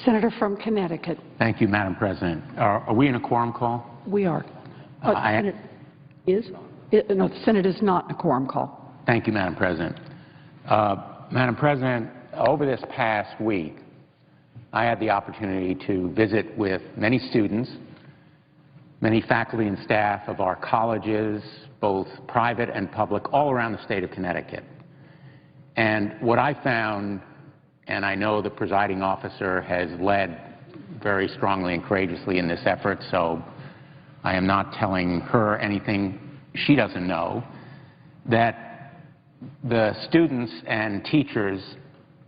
Senator from Connecticut. Thank you, Madam President. Are we in a quorum call? We are. The Senate is? No, the Senate is not in a quorum call. Thank you, Madam President. Madam President, over this past week, I had the opportunity to visit with many students, many faculty and staff of our colleges, both private and public, all around the state of Connecticut. And what I found, and I know the presiding officer has led very strongly and courageously in this effort, so I am not telling her anything she doesn't know, that the students and teachers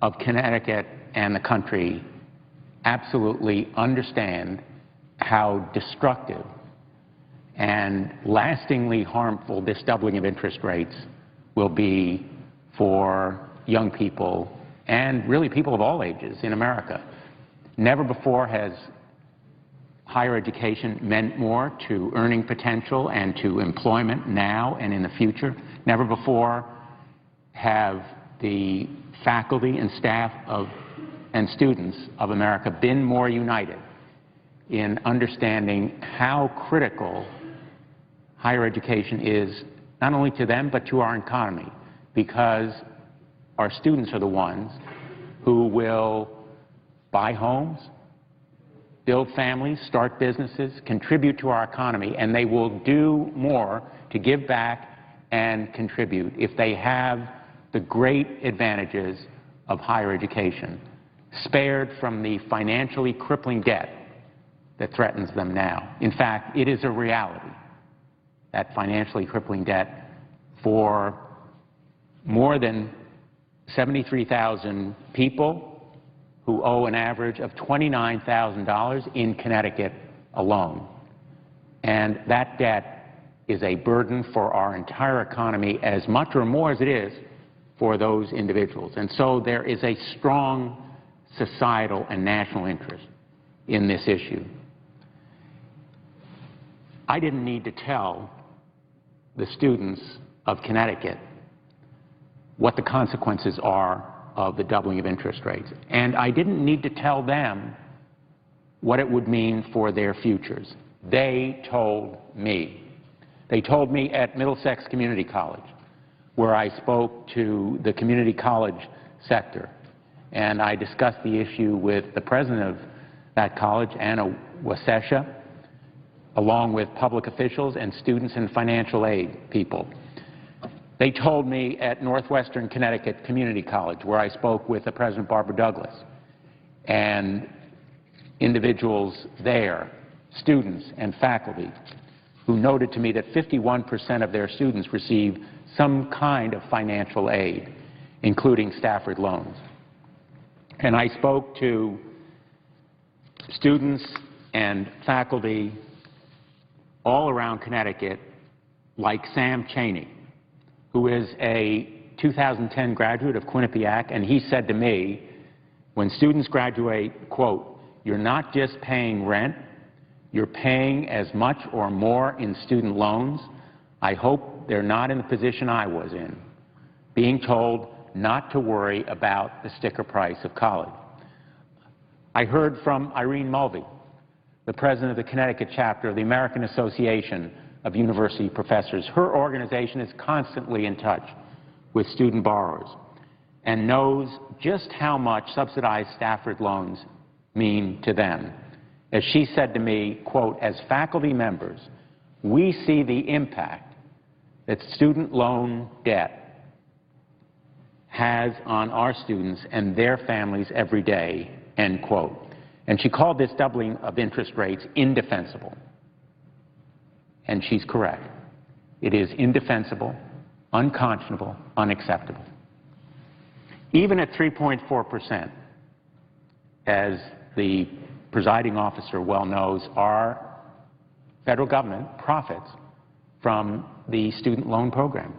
of Connecticut and the country absolutely understand how destructive and lastingly harmful this doubling of interest rates will be for young people and really people of all ages in America. Never before has higher education meant more to earning potential and to employment now and in the future. Never before have the faculty and staff and students of America been more united in understanding how critical higher education is not only to them but to our economy, because our students are the ones who will buy homes, build families, start businesses, contribute to our economy, and they will do more to give back and contribute if they have the great advantages of higher education, spared from the financially crippling debt that threatens them now. In fact, it is a reality, that financially crippling debt for more than 73,000 people who owe an average of $29,000 in Connecticut alone. And that debt is a burden for our entire economy as much or more as it is for those individuals. And so there is a strong societal and national interest in this issue. I didn't need to tell the students of Connecticut what the consequences are of the doubling of interest rates. And I didn't need to tell them what it would mean for their futures. They told me. They told me at Middlesex Community College, where I spoke to the community college sector. And I discussed the issue with the president of that college, Anna Wasesha, along with public officials and students and financial aid people. They told me at Northwestern Connecticut Community College, where I spoke with the President Barbara Douglas, and individuals there, students and faculty, who noted to me that 51% of their students receive some kind of financial aid, including Stafford loans. And I spoke to students and faculty all around Connecticut, like Sam Cheney, who is a 2010 graduate of Quinnipiac, and he said to me, when students graduate, quote, "You're not just paying rent, you're paying as much or more in student loans. I hope they're not in the position I was in, being told not to worry about the sticker price of college." I heard from Irene Mulvey, the president of the Connecticut chapter of the American Association of University Professors. Her organization is constantly in touch with student borrowers and knows just how much subsidized Stafford loans mean to them. As she said to me, quote, "As faculty members, we see the impact that student loan debt has on our students and their families every day," end quote. And she called this doubling of interest rates indefensible. And she's correct. It is indefensible, unconscionable, unacceptable. Even at 3.4%, as the presiding officer well knows, our federal government profits from the student loan program.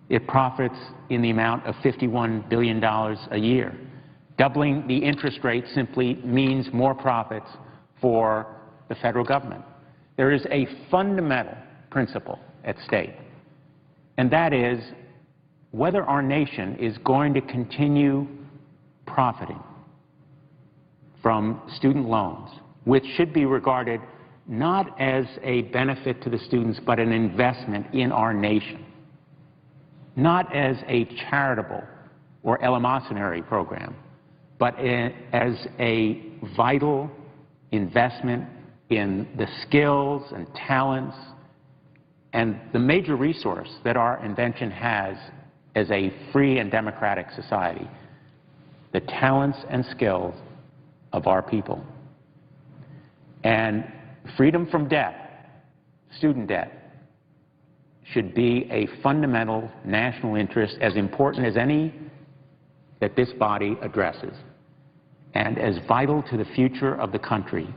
It profits in the amount of $51 billion a year. Doubling the interest rate simply means more profits for the federal government. There is a fundamental principle at stake, and that is whether our nation is going to continue profiting from student loans, which should be regarded not as a benefit to the students, but an investment in our nation, not as a charitable or eleemosynary program, but as a vital investment in the skills and talents and the major resource that our invention has as a free and democratic society, the talents and skills of our people. And freedom from debt, student debt, should be a fundamental national interest as important as any that this body addresses, and as vital to the future of the country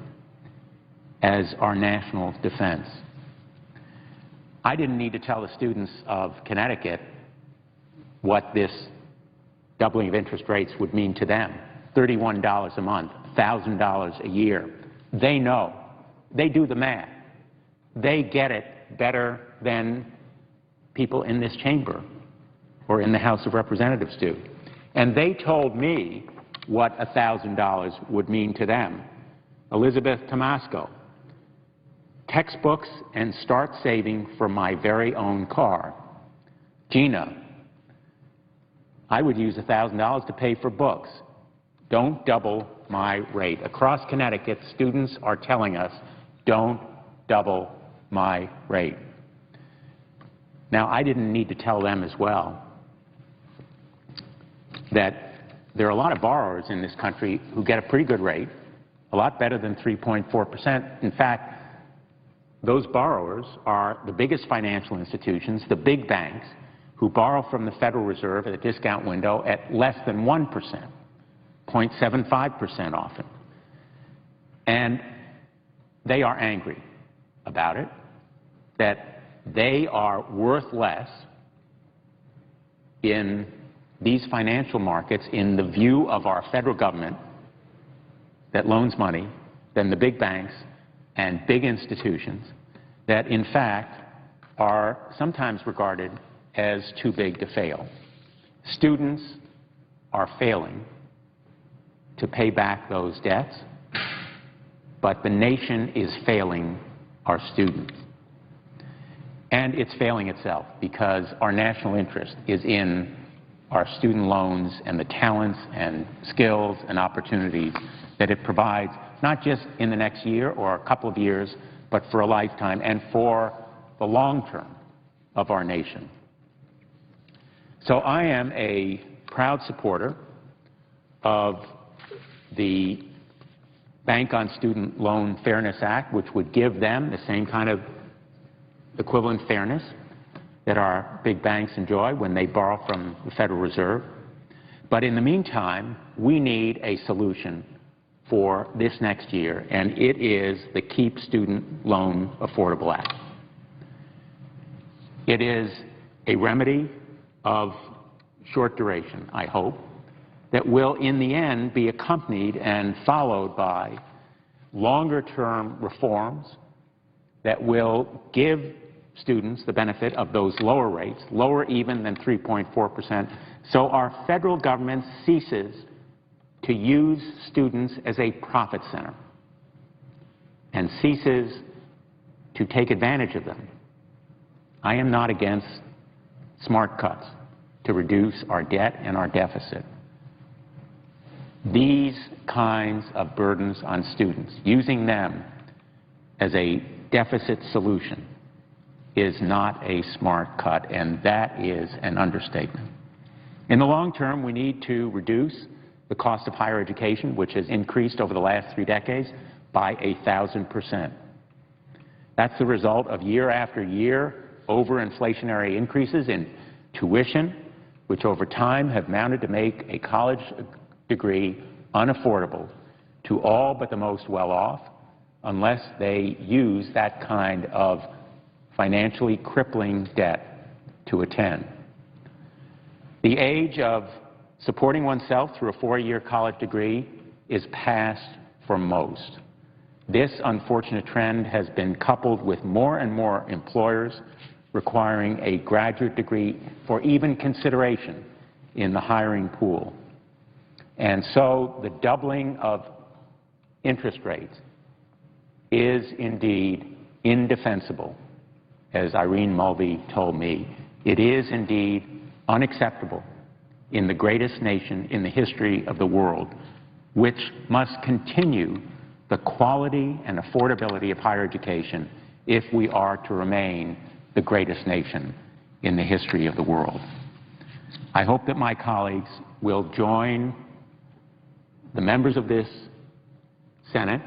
as our national defense. I didn't need to tell the students of Connecticut what this doubling of interest rates would mean to them. $31 a month, $1,000 a year. They know. They do the math. They get it better than people in this chamber or in the House of Representatives do. And they told me what $1,000 would mean to them. Elizabeth Tomasco, textbooks and start saving for my very own car. Gina, I would use $1,000 to pay for books. Don't double my rate. Across Connecticut, students are telling us, don't double my rate. Now, I didn't need to tell them as well that there are a lot of borrowers in this country who get a pretty good rate, a lot better than 3.4%. In fact, those borrowers are the biggest financial institutions, the big banks, who borrow from the Federal Reserve at a discount window at less than 1%, 0.75% often. And they are angry about it, that they are worth less in these financial markets in the view of our federal government that loans money than the big banks and big institutions that, in fact, are sometimes regarded as too big to fail. Students are failing to pay back those debts, but the nation is failing our students. And it's failing itself because our national interest is in our student loans and the talents and skills and opportunities that it provides, not just in the next year or a couple of years, but for a lifetime and for the long term of our nation. So I am a proud supporter of the Bank on Student Loan Fairness Act, which would give them the same kind of equivalent fairness that our big banks enjoy when they borrow from the Federal Reserve. But in the meantime, we need a solution for this next year, and it is the Keep Student Loan Affordable Act. It is a remedy of short duration, I hope, that will in the end be accompanied and followed by longer-term reforms that will give students the benefit of those lower rates, lower even than 3.4%, so our federal government ceases to use students as a profit center and ceases to take advantage of them. I am not against smart cuts to reduce our debt and our deficit. These kinds of burdens on students, using them as a deficit solution, is not a smart cut, and that is an understatement. In the long term, we need to reduce the cost of higher education, which has increased over the last 3 decades by 1,000%. That's the result of year after year over-inflationary increases in tuition, which over time have mounted to make a college degree unaffordable to all but the most well-off unless they use that kind of financially crippling debt to attend. The age of supporting oneself through a 4-year college degree is past for most. This unfortunate trend has been coupled with more and more employers requiring a graduate degree for even consideration in the hiring pool. And so the doubling of interest rates is indeed indefensible. As Irene Mulvey told me, it is indeed unacceptable in the greatest nation in the history of the world, which must continue the quality and affordability of higher education if we are to remain the greatest nation in the history of the world. I hope that my colleagues will join the members of this Senate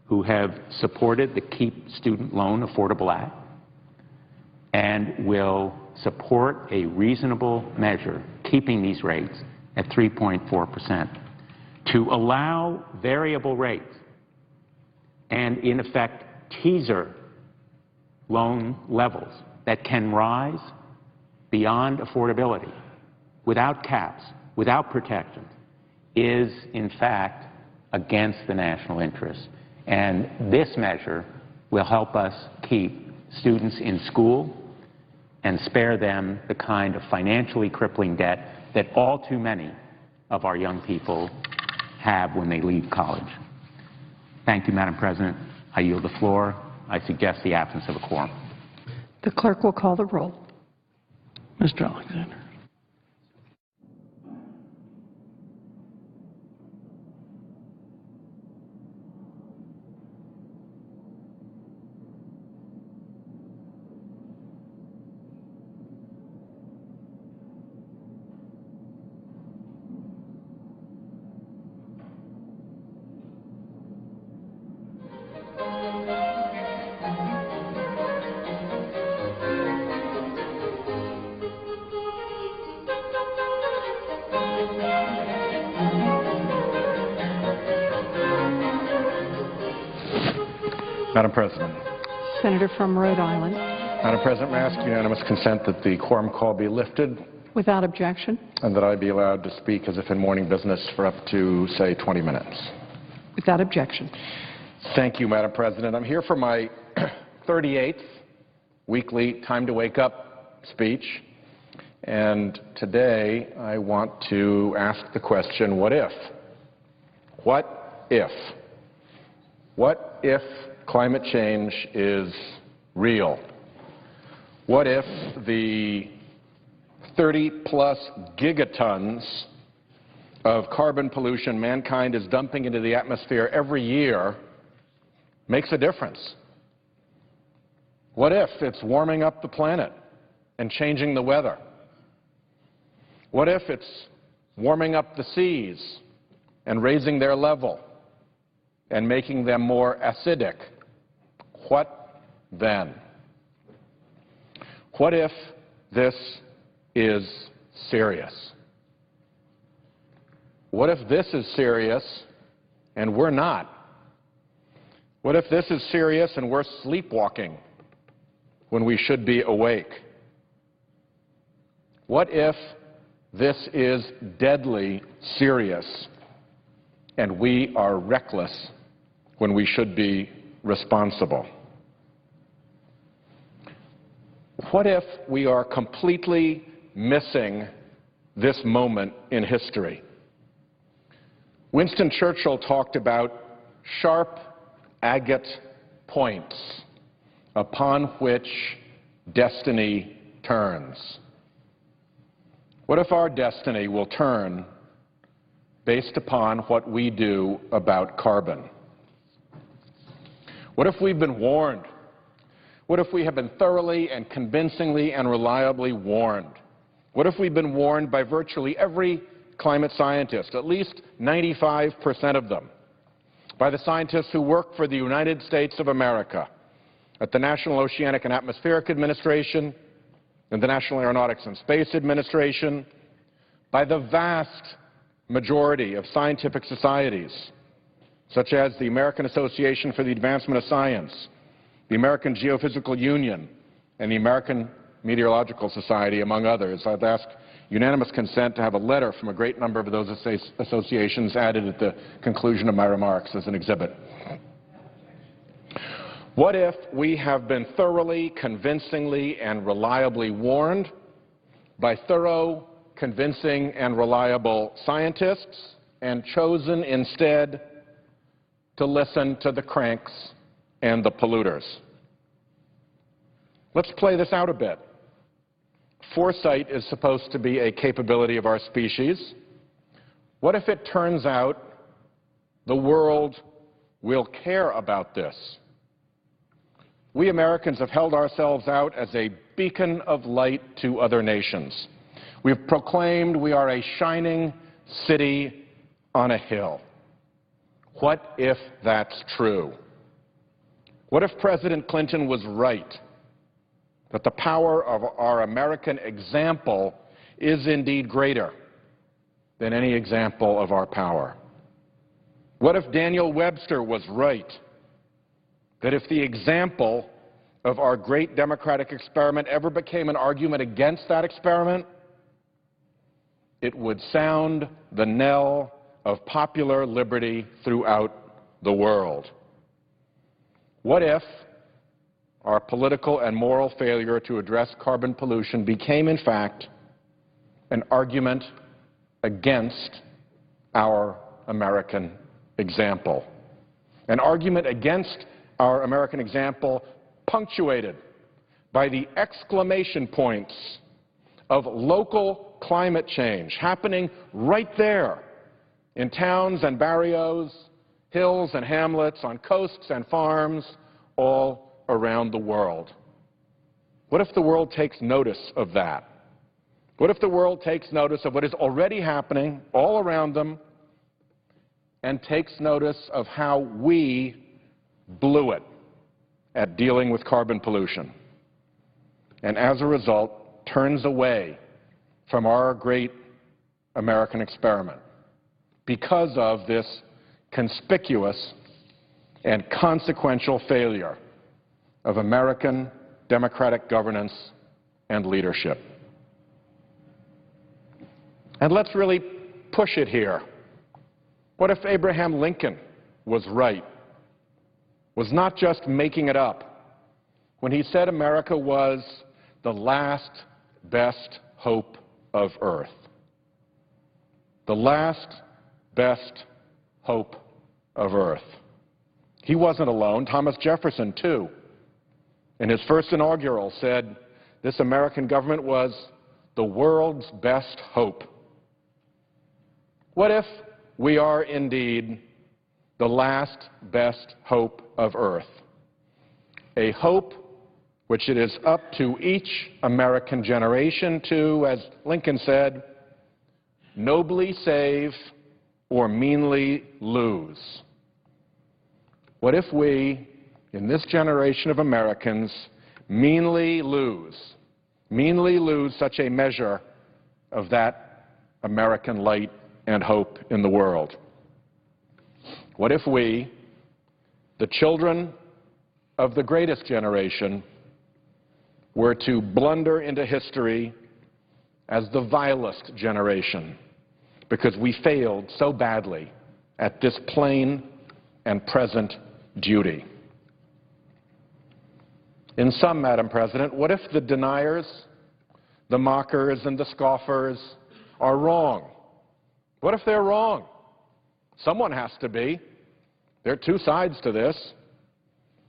who have supported the Keep Student Loan Affordable Act and will support a reasonable measure keeping these rates at 3.4%, to allow variable rates and, in effect, teaser loan levels that can rise beyond affordability without caps, without protections, is, in fact, against the national interest. And this measure will help us keep students in school and spare them the kind of financially crippling debt that all too many of our young people have when they leave college. Thank you, Madam President. I yield the floor. I suggest the absence of a quorum. The clerk will call the roll. Mr. Alexander. Madam President. Senator from Rhode Island. Madam President, may I ask unanimous consent that the quorum call be lifted Without objection. and that I be allowed to speak as if in morning business for up to, say, 20 minutes? Without objection. Thank you, Madam President. I'm here for my 38th weekly Time to Wake Up speech, and today I want to ask the question, what if? What if? What if climate change is real? What if the 30-plus gigatons of carbon pollution mankind is dumping into the atmosphere every year makes a difference? What if it's warming up the planet and changing the weather? What if it's warming up the seas and raising their level and making them more acidic? What then? What if this is serious? What if this is serious and we're not? What if this is serious and we're sleepwalking when we should be awake? What if this is deadly serious and we are reckless when we should be responsible? What if we are completely missing this moment in history? Winston Churchill talked about sharp agate points upon which destiny turns. What if our destiny will turn based upon what we do about carbon? What if we've been warned? What if we have been thoroughly and convincingly and reliably warned? What if we've been warned by virtually every climate scientist, at least 95% of them, by the scientists who work for the United States of America at the National Oceanic and Atmospheric Administration and the National Aeronautics and Space Administration, by the vast majority of scientific societies, such as the American Association for the Advancement of Science, the American Geophysical Union, and the American Meteorological Society, among others. I'd ask unanimous consent to have a letter from a great number of those associations added at the conclusion of my remarks as an exhibit. What if we have been thoroughly, convincingly, and reliably warned by thorough, convincing, and reliable scientists and chosen instead to listen to the cranks and the polluters. Let's play this out a bit. Foresight is supposed to be a capability of our species. What if it turns out the world will care about this? We Americans have held ourselves out as a beacon of light to other nations. We've proclaimed we are a shining city on a hill. What if that's true? What if President Clinton was right, that the power of our American example is indeed greater than any example of our power? What if Daniel Webster was right, that if the example of our great democratic experiment ever became an argument against that experiment, it would sound the knell of popular liberty throughout the world? What if our political and moral failure to address carbon pollution became, in fact, an argument against our American example? An argument against our American example punctuated by the exclamation points of local climate change happening right there in towns and barrios, hills and hamlets, on coasts and farms, all around the world. What if the world takes notice of that? What if the world takes notice of what is already happening all around them and takes notice of how we blew it at dealing with carbon pollution, and as a result turns away from our great American experiment because of this conspicuous and consequential failure of American democratic governance and leadership? And let's really push it here. What if Abraham Lincoln was right, was not just making it up, when he said America was the last best hope of Earth? The last best hope of Earth. He wasn't alone. Thomas Jefferson, too, in his first inaugural said this American government was the world's best hope. What if we are indeed the last best hope of Earth? A hope which it is up to each American generation to, as Lincoln said, nobly save or meanly lose. What if we, in this generation of Americans, meanly lose such a measure of that American light and hope in the world? What if we, the children of the greatest generation, were to blunder into history as the vilest generation because we failed so badly at this plain and present duty? In sum, Madam President, what if the deniers, the mockers, and the scoffers are wrong? What if they're wrong? Someone has to be. There are two sides to this.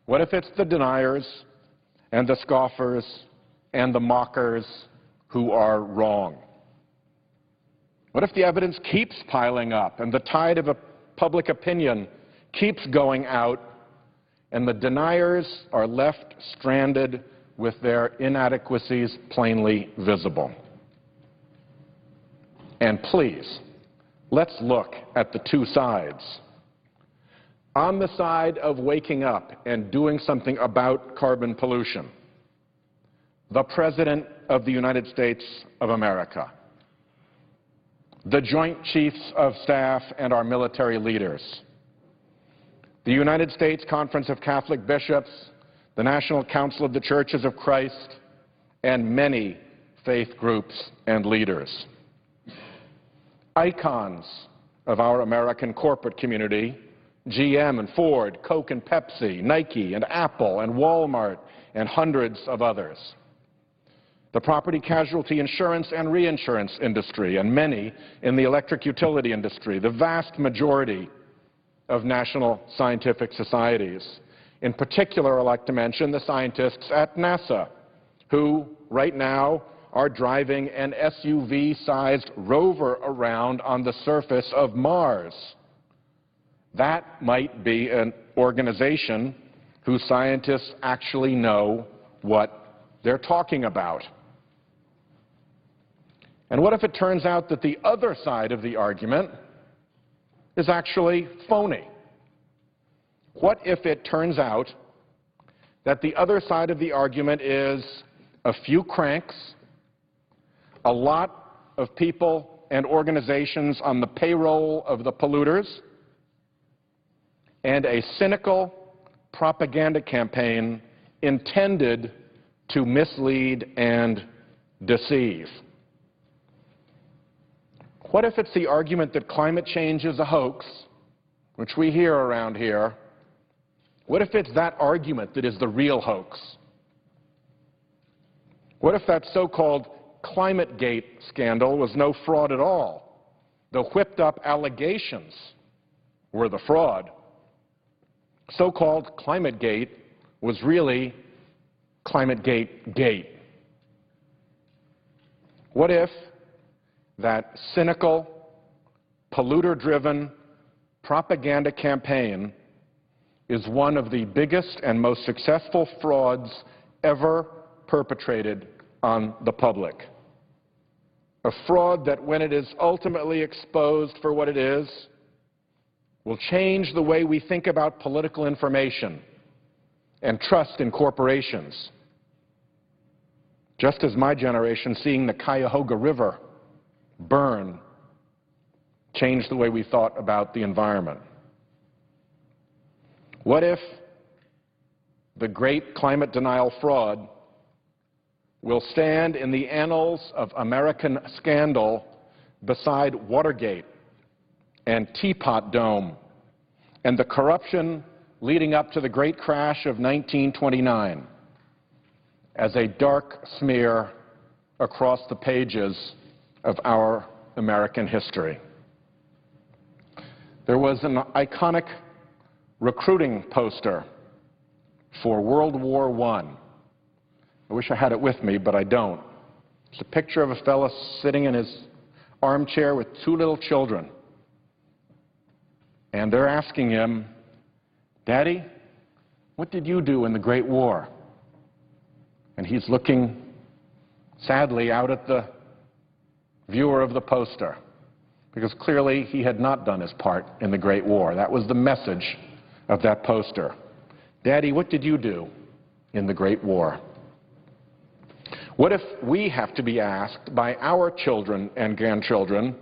What if it's the deniers and the scoffers and the mockers who are wrong? What if the evidence keeps piling up and the tide of public opinion keeps going out and the deniers are left stranded with their inadequacies plainly visible? And please, let's look at the two sides. On the side of waking up and doing something about carbon pollution, the President of the United States of America, the Joint Chiefs of Staff and our military leaders, the United States Conference of Catholic Bishops, the National Council of the Churches of Christ, and many faith groups and leaders. Icons of our American corporate community, GM and Ford, Coke and Pepsi, Nike and Apple and Walmart and hundreds of others. The property casualty insurance and reinsurance industry and many in the electric utility industry, the vast majority of national scientific societies. In particular, I'd like to mention the scientists at NASA, who right now are driving an SUV-sized rover around on the surface of Mars. That might be an organization whose scientists actually know what they're talking about. And what if it turns out that the other side of the argument is actually phony? What if it turns out that the other side of the argument is a few cranks, a lot of people and organizations on the payroll of the polluters, and a cynical propaganda campaign intended to mislead and deceive? What if it's the argument that climate change is a hoax, which we hear around here? What if it's that argument that is the real hoax? What if that so-called ClimateGate scandal was no fraud at all? The whipped-up allegations were the fraud. So-called ClimateGate was really ClimateGate-gate. What if that cynical, polluter-driven propaganda campaign is one of the biggest and most successful frauds ever perpetrated on the public? A fraud that, when it is ultimately exposed for what it is, will change the way we think about political information and trust in corporations. Just as my generation, seeing the Cuyahoga River burn, changed the way we thought about the environment. What if the great climate denial fraud will stand in the annals of American scandal beside Watergate and Teapot Dome and the corruption leading up to the great crash of 1929 as a dark smear across the pages of our American history? There was an iconic recruiting poster for World War I. I wish I had it with me, but I don't. It's a picture of a fellow sitting in his armchair with two little children. And they're asking him, "Daddy, what did you do in the Great War?" And he's looking sadly out at the viewer of the poster, because clearly he had not done his part in the Great War. That was the message of that poster. "Daddy, what did you do in the Great War?" What if we have to be asked by our children and grandchildren,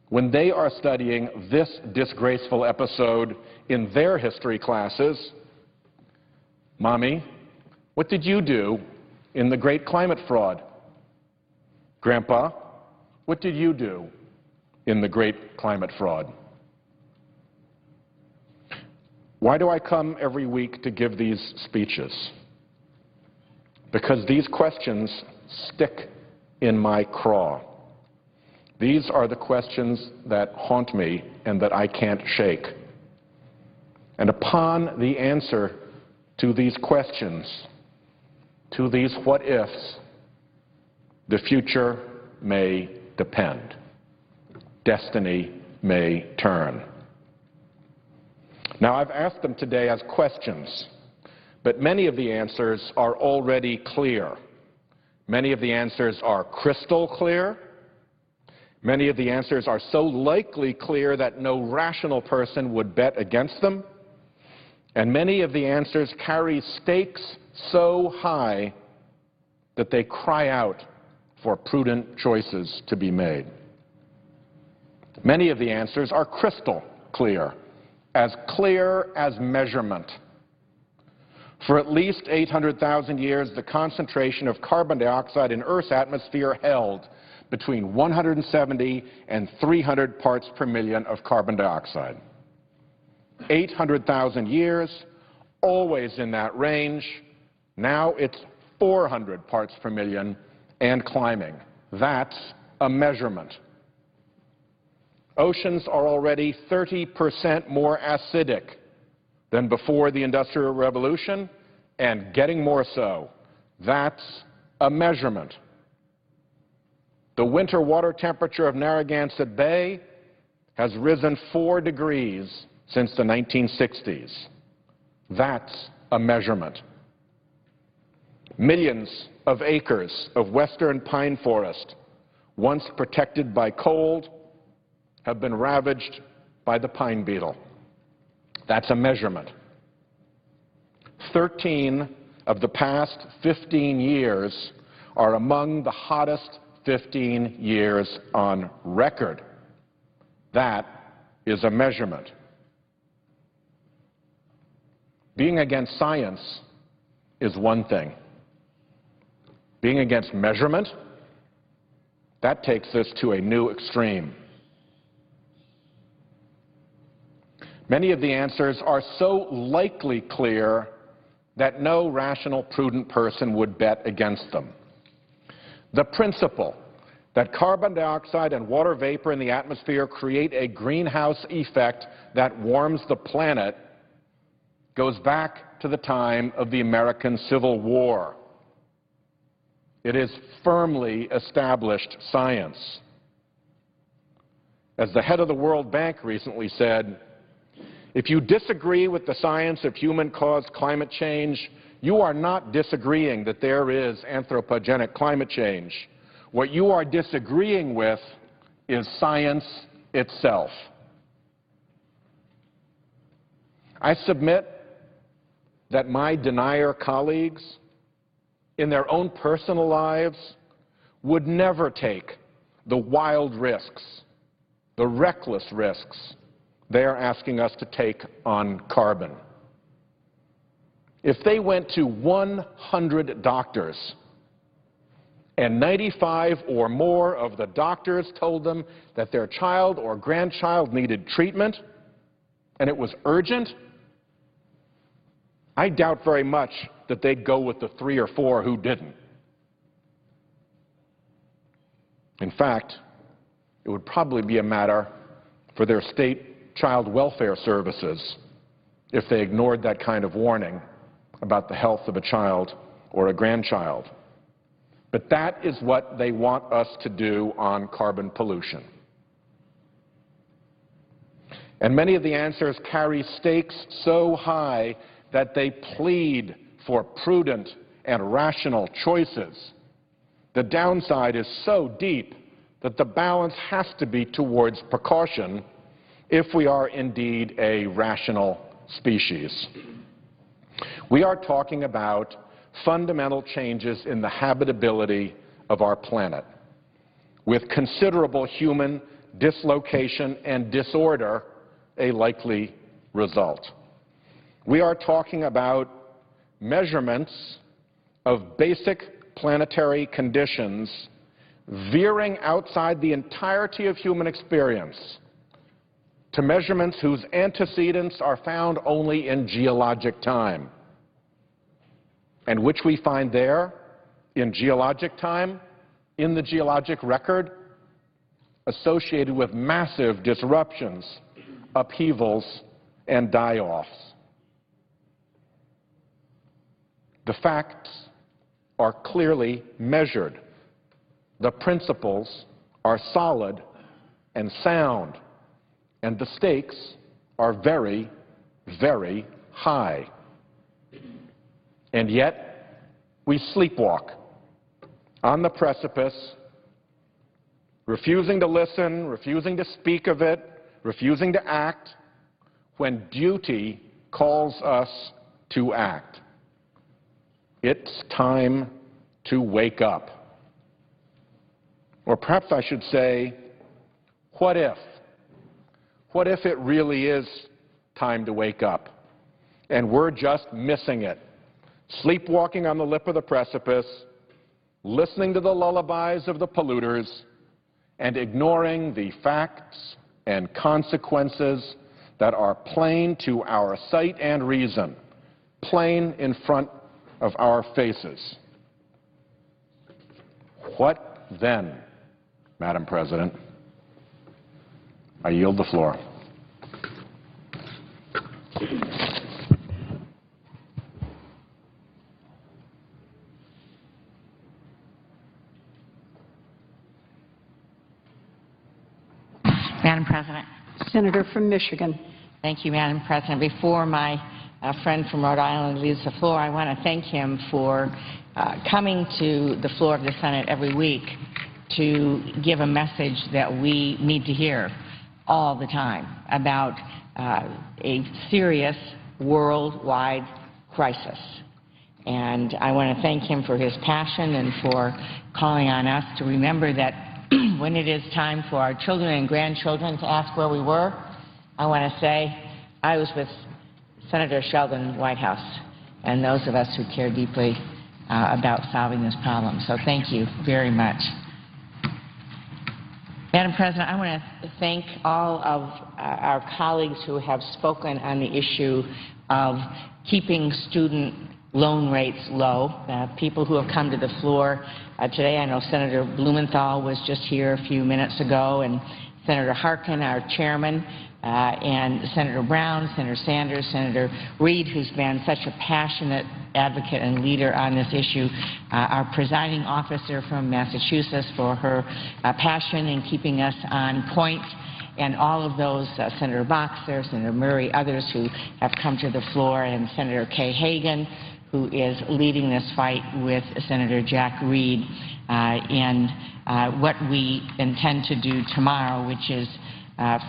when they are studying this disgraceful episode in their history classes, "Mommy, what did you do in the great climate fraud?" "Grandpa, what did you do in the great climate fraud?" Why do I come every week to give these speeches? Because these questions stick in my craw. These are the questions that haunt me and that I can't shake. And upon the answer to these questions, to these what-ifs, the future may depend. Destiny may turn. Now, I've asked them today as questions, but many of the answers are already clear. Many of the answers are crystal clear. Many of the answers are so likely clear that no rational person would bet against them. And many of the answers carry stakes so high that they cry out for prudent choices to be made. Many of the answers are crystal clear as measurement. For at least 800,000 years, the concentration of carbon dioxide in Earth's atmosphere held between 170 and 300 parts per million of carbon dioxide. 800,000 years, always in that range. Now it's 400 parts per million and climbing. That's a measurement. Oceans are already 30% more acidic than before the Industrial Revolution, and getting more so. That's a measurement. The winter water temperature of Narragansett Bay has risen 4 degrees since the 1960s. That's a measurement. Millions of acres of western pine forest, once protected by cold, have been ravaged by the pine beetle. That's a measurement. 13 of the past 15 years are among the hottest 15 years on record. That is a measurement. Being against science is one thing. Being against measurement, that takes us to a new extreme. Many of the answers are so likely clear that no rational, prudent person would bet against them. The principle that carbon dioxide and water vapor in the atmosphere create a greenhouse effect that warms the planet goes back to the time of the American Civil War. It is firmly established science. As the head of the World Bank recently said, if you disagree with the science of human-caused climate change, you are not disagreeing that there is anthropogenic climate change. What you are disagreeing with is science itself. I submit that my denier colleagues, in their own personal lives, would never take the wild risks, the reckless risks they are asking us to take on carbon. If they went to 100 doctors and 95 or more of the doctors told them that their child or grandchild needed treatment and it was urgent, I doubt very much that they'd go with the 3 or 4 who didn't. In fact, it would probably be a matter for their state child welfare services if they ignored that kind of warning about the health of a child or a grandchild. But that is what they want us to do on carbon pollution. And many of the answers carry stakes so high that they plead for prudent and rational choices. The downside is so deep that the balance has to be towards precaution if we are indeed a rational species. We are talking about fundamental changes in the habitability of our planet, with considerable human dislocation and disorder a likely result. We are talking about measurements of basic planetary conditions veering outside the entirety of human experience to measurements whose antecedents are found only in geologic time, and which we find there in geologic time, in the geologic record, associated with massive disruptions, upheavals, and die-offs. The facts are clearly measured. The principles are solid and sound, and the stakes are very, very high. And yet, we sleepwalk on the precipice, refusing to listen, refusing to speak of it, refusing to act when duty calls us to act. It's time to wake up. Or perhaps I should say, what if? What if it really is time to wake up and we're just missing it, sleepwalking on the lip of the precipice, listening to the lullabies of the polluters, and ignoring the facts and consequences that are plain to our sight and reason, plain in front of our faces? What then, Madam President? I yield the floor. Madam President. Senator from Michigan. Thank you, Madam President. Before my friend from Rhode Island leaves the floor, I want to thank him for coming to the floor of the Senate every week to give a message that we need to hear all the time about a serious worldwide crisis. And I want to thank him for his passion and for calling on us to remember that when it is time for our children and grandchildren to ask where we were, I want to say I was with Senator Sheldon Whitehouse and those of us who care deeply about solving this problem. So thank you very much. Madam President, I want to thank all of our colleagues who have spoken on the issue of keeping student loan rates low. People who have come to the floor today, I know Senator Blumenthal was just here a few minutes ago, and Senator Harkin, our chairman, and Senator Brown, Senator Sanders, Senator Reid, who's been such a passionate advocate and leader on this issue, our presiding officer from Massachusetts for her passion in keeping us on point, and all of those, Senator Boxer, Senator Murray, others who have come to the floor, and Senator Kay Hagan, who is leading this fight with Senator Jack Reed in what we intend to do tomorrow, which is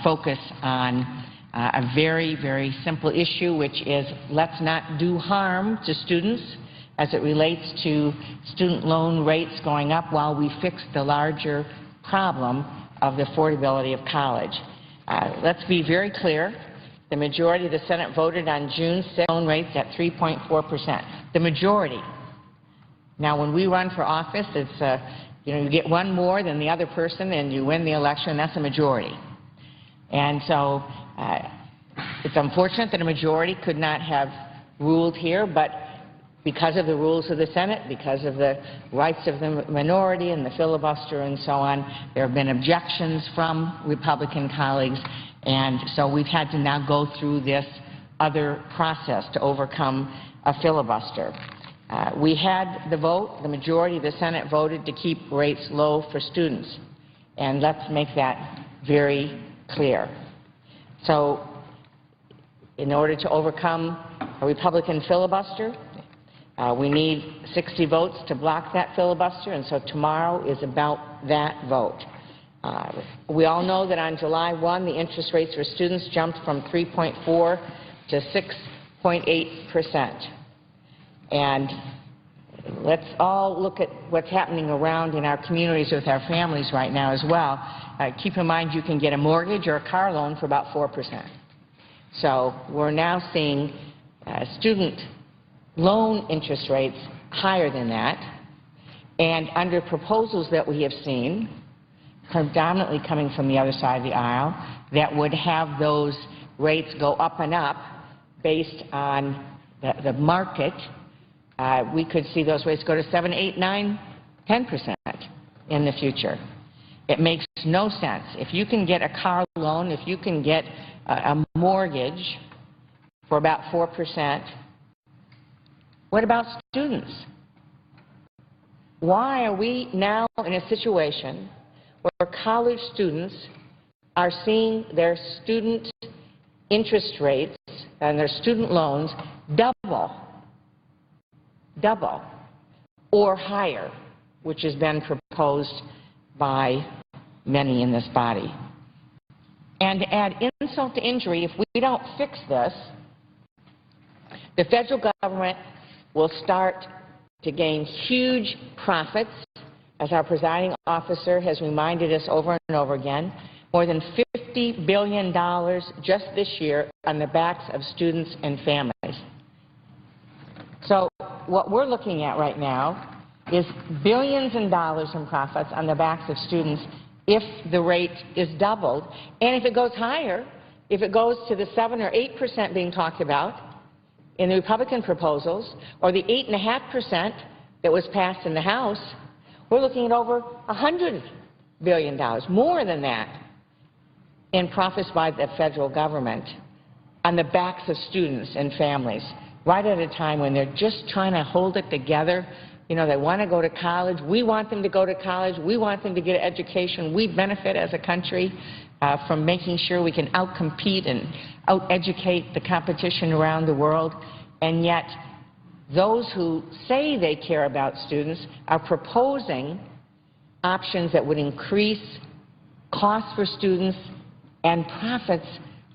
focus on a very, very simple issue, which is let's not do harm to students as it relates to student loan rates going up while we fix the larger problem of the affordability of college. Let's be very clear. The majority of the Senate voted on June 6th loan rates at 3.4%. The majority. Now, when we run for office, it's you get one more than the other person and you win the election. That's a majority. And so it's unfortunate that a majority could not have ruled here, but because of the rules of the Senate, because of the rights of the minority and the filibuster and so on, there have been objections from Republican colleagues, and so we've had to now go through this other process to overcome a filibuster. We had the vote. The majority of the Senate voted to keep rates low for students, and let's make that very clear. So in order to overcome a Republican filibuster, we need 60 votes to block that filibuster, and so tomorrow is about that vote. We all know that on July 1, the interest rates for students jumped from 3.4 to 6.8%. And let's all look at what's happening around in our communities with our families right now as well. Keep in mind you can get a mortgage or a car loan for about 4%. So we're now seeing student loan interest rates higher than that, and under proposals that we have seen, predominantly coming from the other side of the aisle, that would have those rates go up and up based on the market, we could see those rates go to 7, 8, 9, 10% in the future. It makes no sense. If you can get a car loan, if you can get a mortgage for about 4%, what about students? Why are we now in a situation where college students are seeing their student interest rates and their student loans double or higher, which has been proposed by many in this body? And to add insult to injury, if we don't fix this, the federal government will start to gain huge profits, as our presiding officer has reminded us over and over again, more than $50 billion just this year on the backs of students and families. So what we're looking at right now is billions in dollars in profits on the backs of students if the rate is doubled. And if it goes higher, if it goes to the 7 or 8% being talked about in the Republican proposals, or the 8.5% that was passed in the House, we're looking at over $100 billion, more than that. in profits by the federal government on the backs of students and families, right at a time when they're just trying to hold it together. You know, they want to go to college. We want them to go to college. We want them to get an education. We benefit as a country from making sure we can outcompete and out-educate the competition around the world. And yet, those who say they care about students are proposing options that would increase costs for students and profits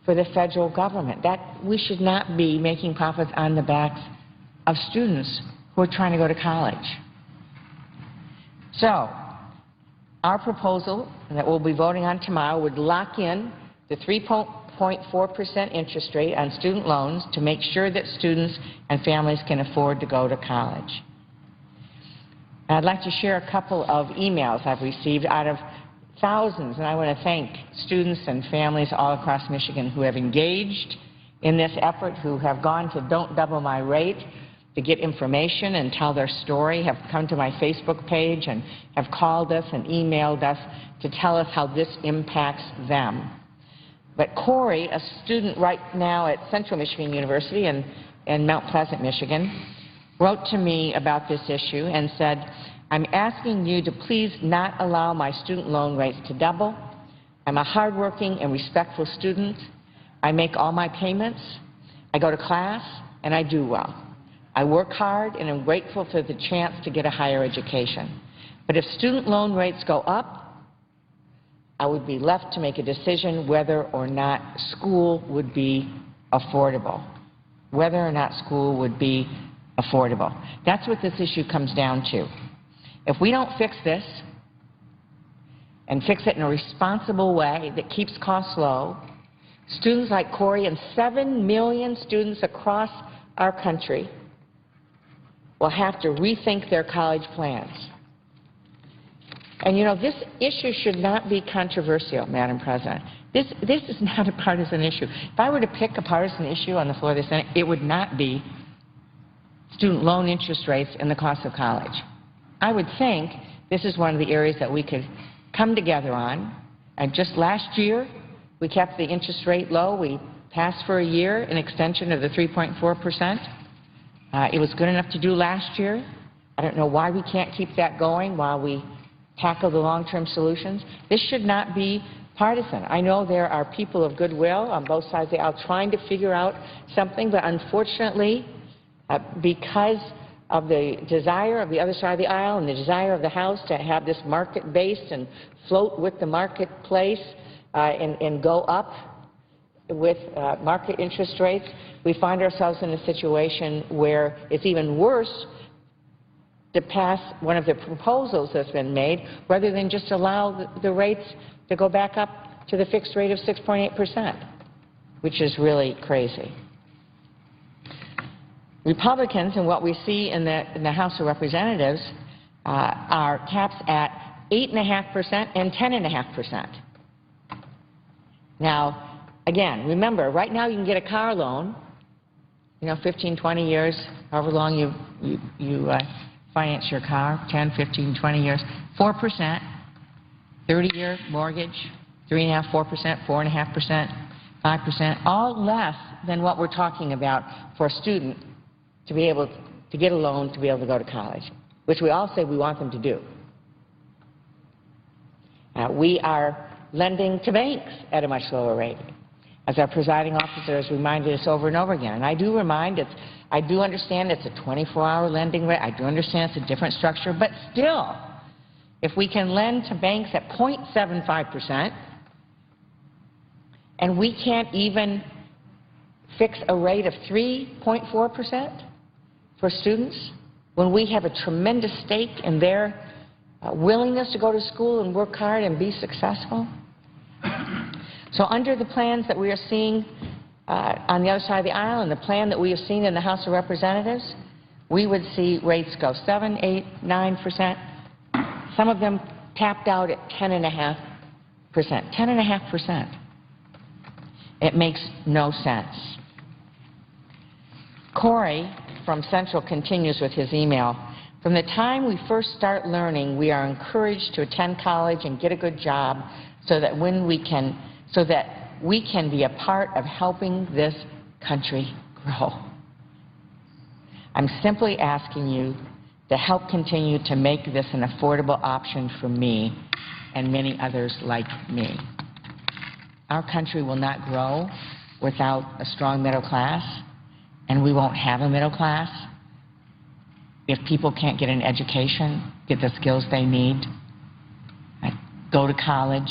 for the federal government. That we should not be making profits on the backs of students who are trying to go to college. So, our proposal that we'll be voting on tomorrow would lock in the 3.4% interest rate on student loans to make sure that students and families can afford to go to college. I'd like to share a couple of emails I've received out of thousands, and I want to thank students and families all across Michigan who have engaged in this effort, who have gone to Don't Double My Rate to get information and tell their story, have come to my Facebook page and have called us and emailed us to tell us how this impacts them. But Corey, a student right now at Central Michigan University in Mount Pleasant, Michigan, wrote to me about this issue and said, I'm asking you to please not allow my student loan rates to double. I'm a hardworking and respectful student. I make all my payments. I go to class, and I do well. I work hard, and I'm grateful for the chance to get a higher education. But if student loan rates go up, I would be left to make a decision whether or not school would be affordable. Whether or not school would be affordable. That's what this issue comes down to. If we don't fix this and fix it in a responsible way that keeps costs low, students like Corey and 7 million students across our country will have to rethink their college plans. And, you know, this issue should not be controversial, Madam President. This is not a partisan issue. If I were to pick a partisan issue on the floor of the Senate, it would not be student loan interest rates and the cost of college. I would think this is one of the areas that we could come together on. And just last year, we kept the interest rate low. We passed for a year an extension of the 3.4%. It was good enough to do last year. I don't know why we can't keep that going while we tackle the long-term solutions. This should not be partisan. I know there are people of goodwill on both sides of the aisle trying to figure out something, but unfortunately, because of the desire of the other side of the aisle and the desire of the House to have this market-based and float with the marketplace and go up with market interest rates, we find ourselves in a situation where it's even worse to pass one of the proposals that's been made rather than just allow the rates to go back up to the fixed rate of 6.8%, which is really crazy. Republicans, and what we see in the House of Representatives, are caps at 8.5% and 10.5%. Now, again, remember, right now you can get a car loan, you know, 15, 20 years, however long you finance your car, 10, 15, 20 years, 4%, 30-year mortgage, 3.5%, 4%, 4.5%, 5%, all less than what we're talking about for a student to be able to get a loan to be able to go to college, which we all say we want them to do. We are lending to banks at a much lower rate, as our presiding officer has reminded us over and over again. And I do understand it's a 24-hour lending rate. I do understand it's a different structure. But still, if we can lend to banks at 0.75%, and we can't even fix a rate of 3.4% for students, when we have a tremendous stake in their willingness to go to school and work hard and be successful. So under the plans that we are seeing on the other side of the aisle and the plan that we have seen in the House of Representatives, we would see rates go 7, 8, 9%. Some of them tapped out at 10.5%. 10.5%. It makes no sense. Corey from Central continues with his email. From the time we first start learning, we are encouraged to attend college and get a good job so that when we can so that we can be a part of helping this country grow. I'm simply asking you to help continue to make this an affordable option for me and many others like me. Our country will not grow without a strong middle class, and we won't have a middle class if people can't get an education, get the skills they need, go to college,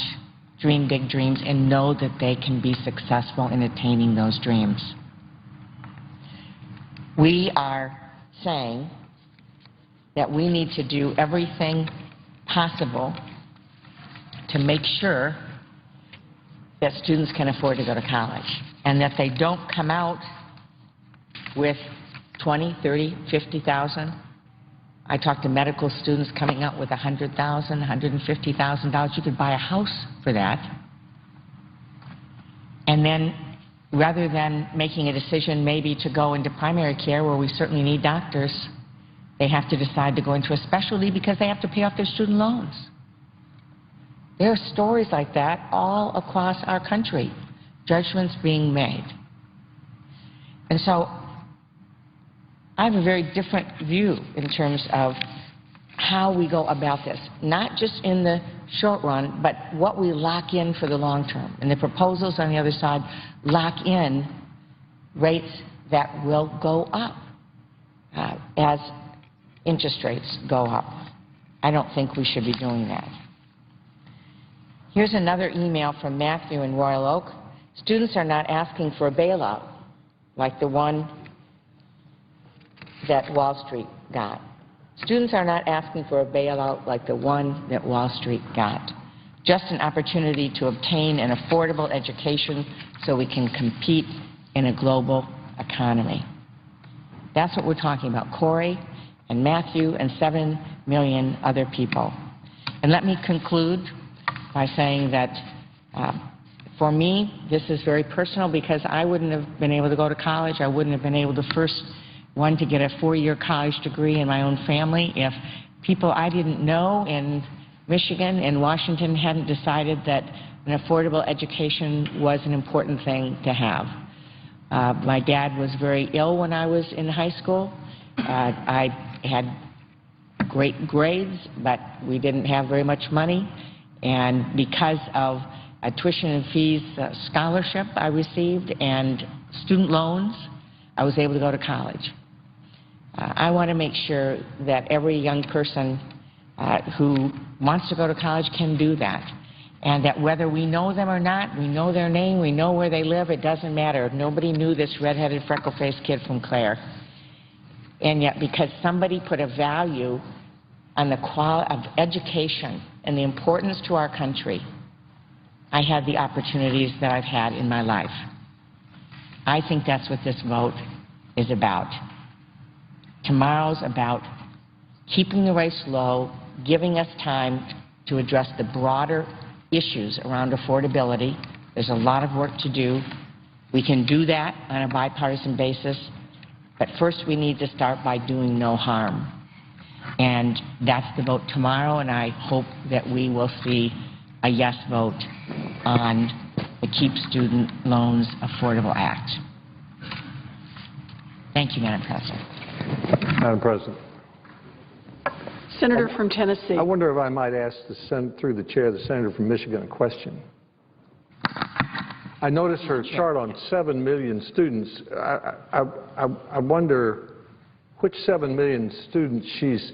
dream big dreams, and know that they can be successful in attaining those dreams. We are saying that we need to do everything possible to make sure that students can afford to go to college and that they don't come out with $20,000, $30,000, $50,000. I talked to medical students coming out with $100,000, $150,000. You could buy a house for that. And then rather than making a decision maybe to go into primary care where we certainly need doctors, they have to decide to go into a specialty because they have to pay off their student loans. There are stories like that all across our country, judgments being made. And so I have a very different view in terms of how we go about this, not just in the short run, but what we lock in for the long term. And the proposals on the other side lock in rates that will go up as interest rates go up. I don't think we should be doing that. Here's another email from Matthew in Royal Oak. Students are not asking for a bailout like the one that Wall Street got. Students are not asking for a bailout like the one that Wall Street got. Just an opportunity to obtain an affordable education so we can compete in a global economy. That's what we're talking about, Corey and Matthew and 7 million other people. And let me conclude by saying that for me, this is very personal because I wouldn't have been able to go to college. I wouldn't have been able to first one to get a 4-year college degree in my own family if people I didn't know in Michigan and Washington hadn't decided that an affordable education was an important thing to have. My dad was very ill when I was in high school. I had great grades, but we didn't have very much money. And because of a tuition and fees scholarship I received and student loans, I was able to go to college. I want to make sure that every young person who wants to go to college can do that, and that whether we know them or not, we know their name, we know where they live, it doesn't matter. Nobody knew this red-headed, freckle-faced kid from Clare. And yet because somebody put a value on the quality of education and the importance to our country, I had the opportunities that I've had in my life. I think that's what this vote is about. Tomorrow's about keeping the rates low, giving us time to address the broader issues around affordability. There's a lot of work to do. We can do that on a bipartisan basis, but first we need to start by doing no harm. And that's the vote tomorrow, and I hope that we will see a yes vote on the Keep Student Loans Affordable Act. Thank you, Madam President. Madam President. Senator from Tennessee. I wonder if I might ask through the chair the senator from Michigan a question. I noticed her chart on 7 million students. I wonder which 7 million students she's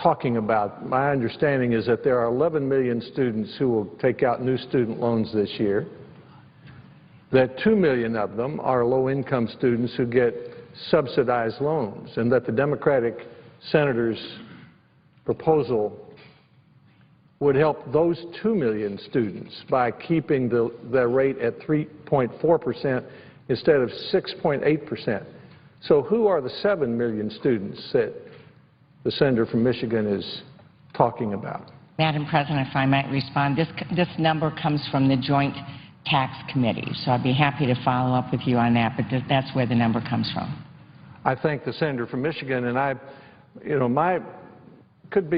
talking about. My understanding is that there are 11 million students who will take out new student loans this year, that 2 million of them are low-income students who get subsidized loans, and that the Democratic senator's proposal would help those 2 million students by keeping the rate at 3.4% instead of 6.8%. So who are the 7 million students that the senator from Michigan is talking about? Madam President, if I might respond, this number comes from the Joint Tax Committee, so I'd be happy to follow up with you on that, but that's where the number comes from. I thank the senator from Michigan, and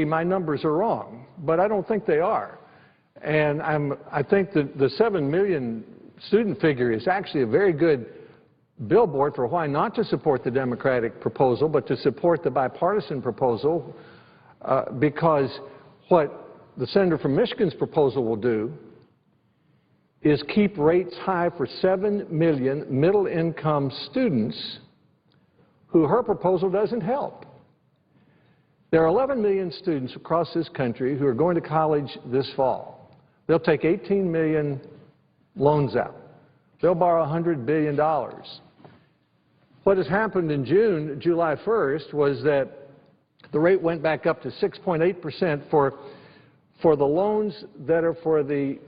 my numbers are wrong, but I don't think they are. And I think that the 7 million student figure is actually a very good billboard for why not to support the Democratic proposal, but to support the bipartisan proposal, because what the senator from Michigan's proposal will do is keep rates high for 7 million middle-income students who her proposal doesn't help. There are 11 million students across this country who are going to college this fall. They'll take 18 million loans out. They'll borrow $100 billion. What has happened in June, July 1st, was that the rate went back up to 6.8% for the loans that are for the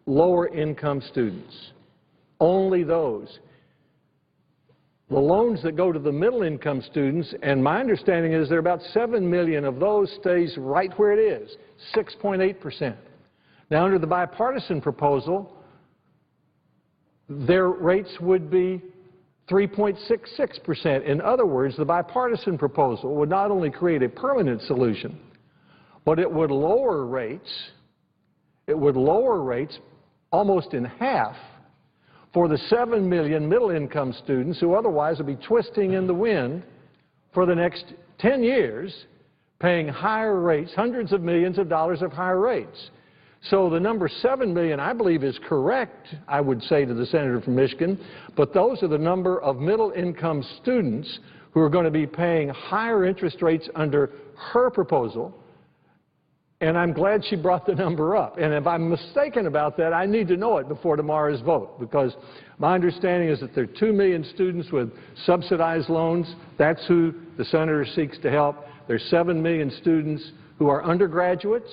lower income students. Only those. The loans that go to the middle income students, and my understanding is there are about 7 million of those, stays right where it is, 6.8%. Now, under the bipartisan proposal, their rates would be 3.66%. In other words, the bipartisan proposal would not only create a permanent solution, but it would lower rates. It would lower rates almost in half for the 7 million middle-income students who otherwise would be twisting in the wind for the next 10 years, paying higher rates, hundreds of millions of dollars of higher rates. So the number 7 million, I believe, is correct, I would say to the senator from Michigan, but those are the number of middle-income students who are going to be paying higher interest rates under her proposal, and I'm glad she brought the number up. And if I'm mistaken about that, I need to know it before tomorrow's vote, because my understanding is that there are 2 million students with subsidized loans. That's who the senator seeks to help. There's 7 million students who are undergraduates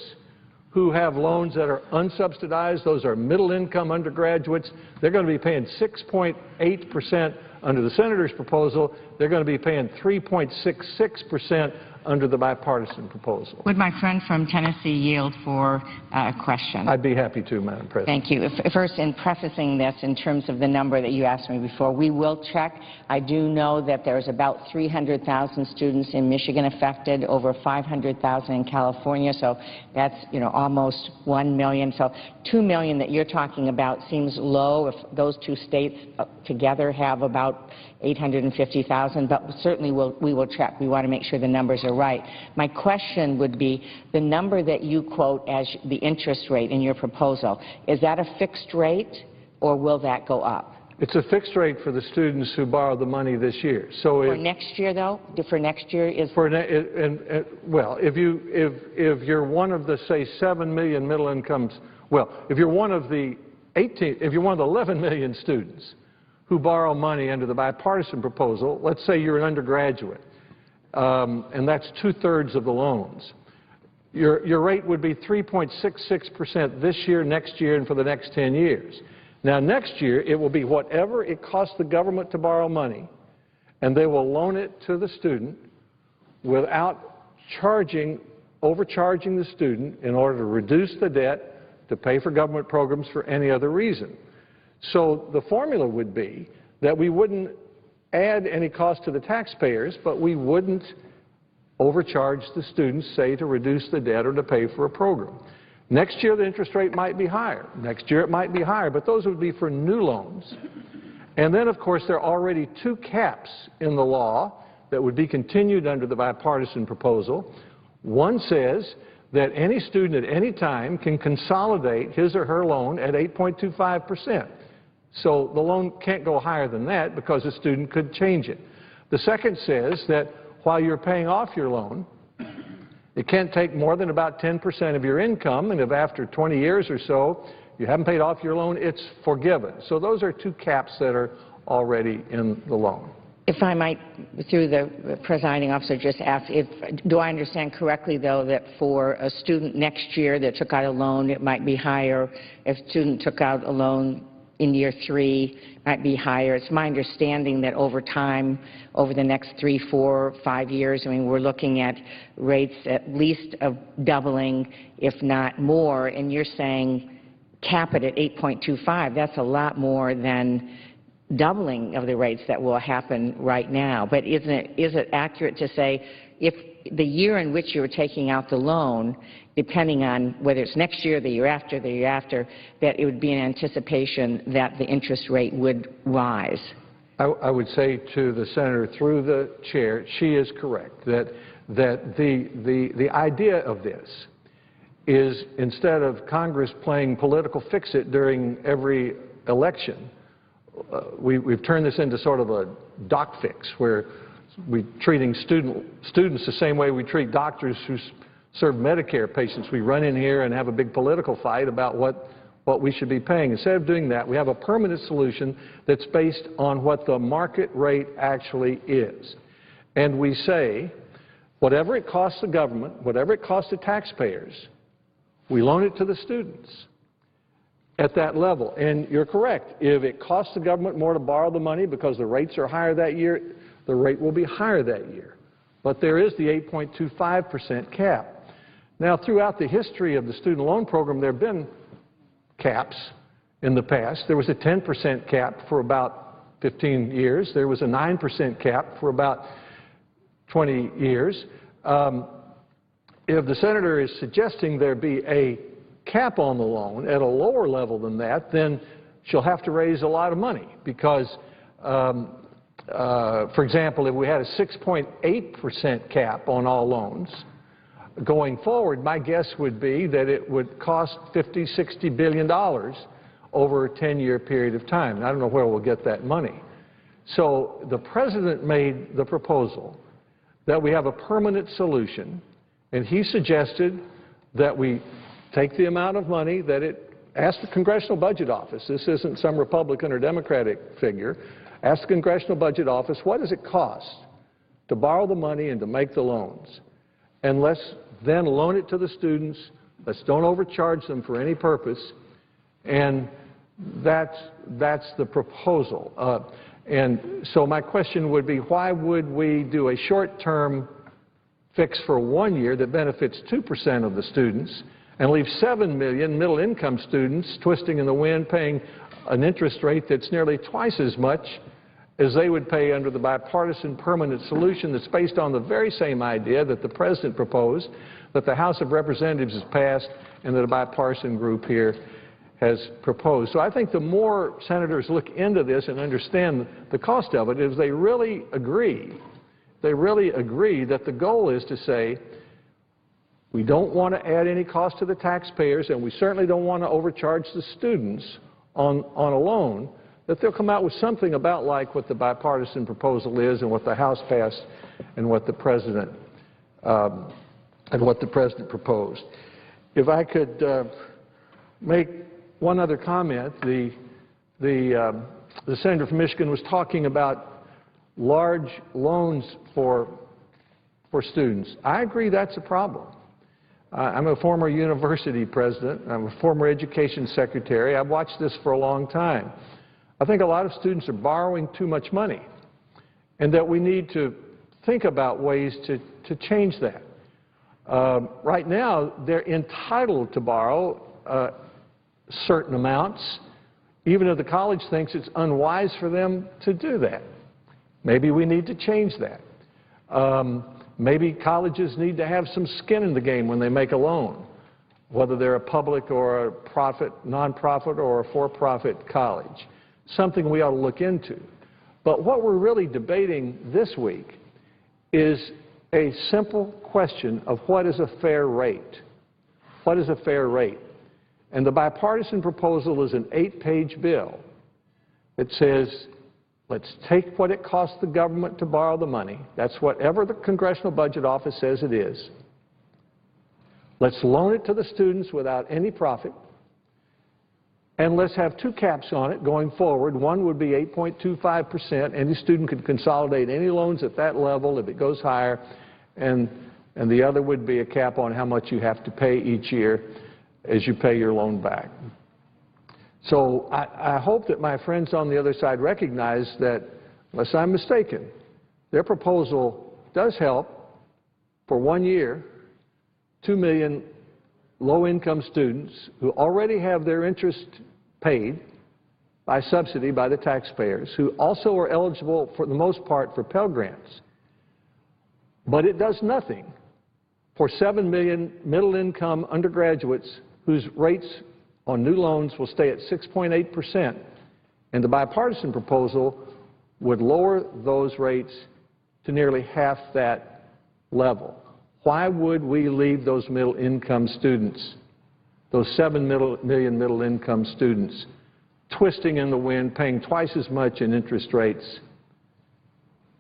who have loans that are unsubsidized. Those are middle-income undergraduates. They're going to be paying 6.8% under the senator's proposal. They're going to be paying 3.66% under the bipartisan proposal. Would my friend from Tennessee yield for a question? I'd be happy to, Madam President. Thank you. First, in prefacing this, in terms of the number that you asked me before, we will check. I do know that there's about 300,000 students in Michigan affected, over 500,000 in California, so that's, almost 1 million. So 2 million that you're talking about seems low if those two states together have about 850,000, but certainly we will check. We want to make sure the numbers are right. My question would be, the number that you quote as the interest rate in your proposal, is that a fixed rate or will that go up? It's a fixed rate for the students who borrow the money this year. So for next year, though? For next year is... well, if you're one of the, say, 7 million middle incomes, well, if you're one of the 11 million students who borrow money under the bipartisan proposal, let's say you're an undergraduate, and that's 2/3 of the loans. Your rate would be 3.66% this year, next year, and for the next 10 years. Now, next year, it will be whatever it costs the government to borrow money, and they will loan it to the student without overcharging the student in order to reduce the debt, to pay for government programs for any other reason. So the formula would be that we wouldn't add any cost to the taxpayers, but we wouldn't overcharge the students, say, to reduce the debt or to pay for a program. Next year, the interest rate might be higher. Next year, it might be higher, but those would be for new loans. And then, of course, there are already 2 caps in the law that would be continued under the bipartisan proposal. One says that any student at any time can consolidate his or her loan at 8.25%. So the loan can't go higher than that because a student could change it. The second says that while you're paying off your loan, it can't take more than about 10% of your income, and if after 20 years or so you haven't paid off your loan, it's forgiven. So those are 2 caps that are already in the loan. If I might, through the presiding officer, just ask, do I understand correctly, though, that for a student next year that took out a loan, it might be higher? If a student took out a loan in year 3, it might be higher. It's my understanding that over time, over the next 3, 4, 5 years, we're looking at rates at least of doubling, if not more, and you're saying cap it at 8.25. That's a lot more than doubling of the rates that will happen right now. But is it accurate to say if the year in which you're taking out the loan, depending on whether it's next year, the year after, that it would be in anticipation that the interest rate would rise. I would say to the senator through the chair, she is correct, that the idea of this is instead of Congress playing political fix-it during every election, we've turned this into sort of a doc fix where we're treating students the same way we treat doctors who serve Medicare patients. We run in here and have a big political fight about what we should be paying. Instead of doing that, we have a permanent solution that's based on what the market rate actually is. And we say, whatever it costs the government, whatever it costs the taxpayers, we loan it to the students at that level. And you're correct. If it costs the government more to borrow the money because the rates are higher that year, the rate will be higher that year. But there is the 8.25% cap. Now, throughout the history of the student loan program, there have been caps in the past. There was a 10% cap for about 15 years. There was a 9% cap for about 20 years. If the senator is suggesting there be a cap on the loan at a lower level than that, then she'll have to raise a lot of money because, for example, if we had a 6.8% cap on all loans, going forward, my guess would be that it would cost $50, $60 billion over a 10-year period of time. And I don't know where we'll get that money. So the president made the proposal that we have a permanent solution, and he suggested that we take the amount of money that it asked the Congressional Budget Office. This isn't some Republican or Democratic figure. Ask the Congressional Budget Office, what does it cost to borrow the money and to make the loans? And let's then loan it to the students. Let's don't overcharge them for any purpose. And that's the proposal. And so my question would be, why would we do a short-term fix for 1 year that benefits 2% of the students and leave 7 million middle-income students twisting in the wind paying an interest rate that's nearly twice as much as they would pay under the bipartisan permanent solution that's based on the very same idea that the president proposed, that the House of Representatives has passed, and that a bipartisan group here has proposed. So I think the more senators look into this and understand the cost of it, is they really agree that the goal is to say, we don't want to add any cost to the taxpayers, and we certainly don't want to overcharge the students on a loan, that they'll come out with something about like what the bipartisan proposal is and what the House passed and what the president proposed. If I could make one other comment, the senator from Michigan was talking about large loans for students. I agree that's a problem. I'm a former university president. I'm a former education secretary. I've watched this for a long time. I think a lot of students are borrowing too much money, and that we need to think about ways to change that. Right now, they're entitled to borrow certain amounts, even if the college thinks it's unwise for them to do that. Maybe we need to change that. Maybe colleges need to have some skin in the game when they make a loan, whether they're a public or a nonprofit or a for-profit college. Something we ought to look into. But what we're really debating this week is a simple question of what is a fair rate. What is a fair rate? And the bipartisan proposal is an 8-page bill that says, let's take what it costs the government to borrow the money. That's whatever the Congressional Budget Office says it is. Let's loan it to the students without any profit. And let's have 2 caps on it going forward. One would be 8.25%. Any student could consolidate any loans at that level if it goes higher. And the other would be a cap on how much you have to pay each year as you pay your loan back. So I hope that my friends on the other side recognize that, unless I'm mistaken, their proposal does help for 1 year 2 million low-income students who already have their interest paid by subsidy by the taxpayers, who also are eligible for the most part for Pell Grants. But it does nothing for 7 million middle-income undergraduates whose rates on new loans will stay at 6.8%. And the bipartisan proposal would lower those rates to nearly half that level. Why would we leave those middle-income students, those 7 million middle-income students, twisting in the wind, paying twice as much in interest rates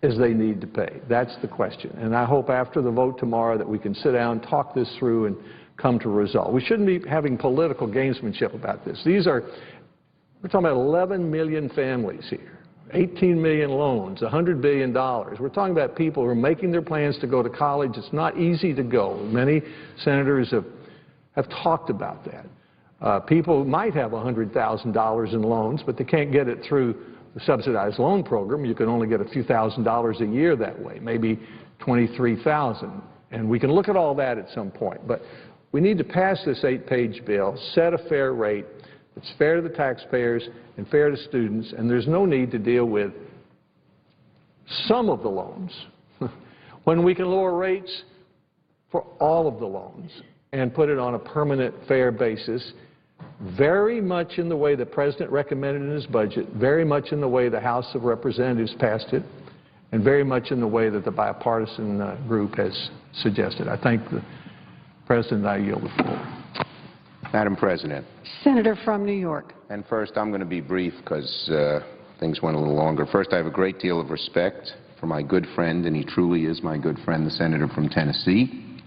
as they need to pay? That's the question. And I hope after the vote tomorrow that we can sit down, talk this through, and come to a result. We shouldn't be having political gamesmanship about this. We're talking about 11 million families here, 18 million loans, $100 billion. We're talking about people who are making their plans to go to college. It's not easy to go. Many senators have talked about that. People might have $100,000 in loans, but they can't get it through the subsidized loan program. You can only get a few $1,000s a year that way, maybe $23,000. And we can look at all that at some point. But we need to pass this 8-page bill, set a fair rate that's fair to the taxpayers and fair to students, and there's no need to deal with some of the loans when we can lower rates for all of the loans and put it on a permanent, fair basis, very much in the way the President recommended in his budget, very much in the way the House of Representatives passed it, and very much in the way that the bipartisan group has suggested. I thank the President, and I yield the floor. Madam President. Senator from New York. And first, I'm going to be brief because things went a little longer. First, I have a great deal of respect for my good friend, and he truly is my good friend, the Senator from Tennessee.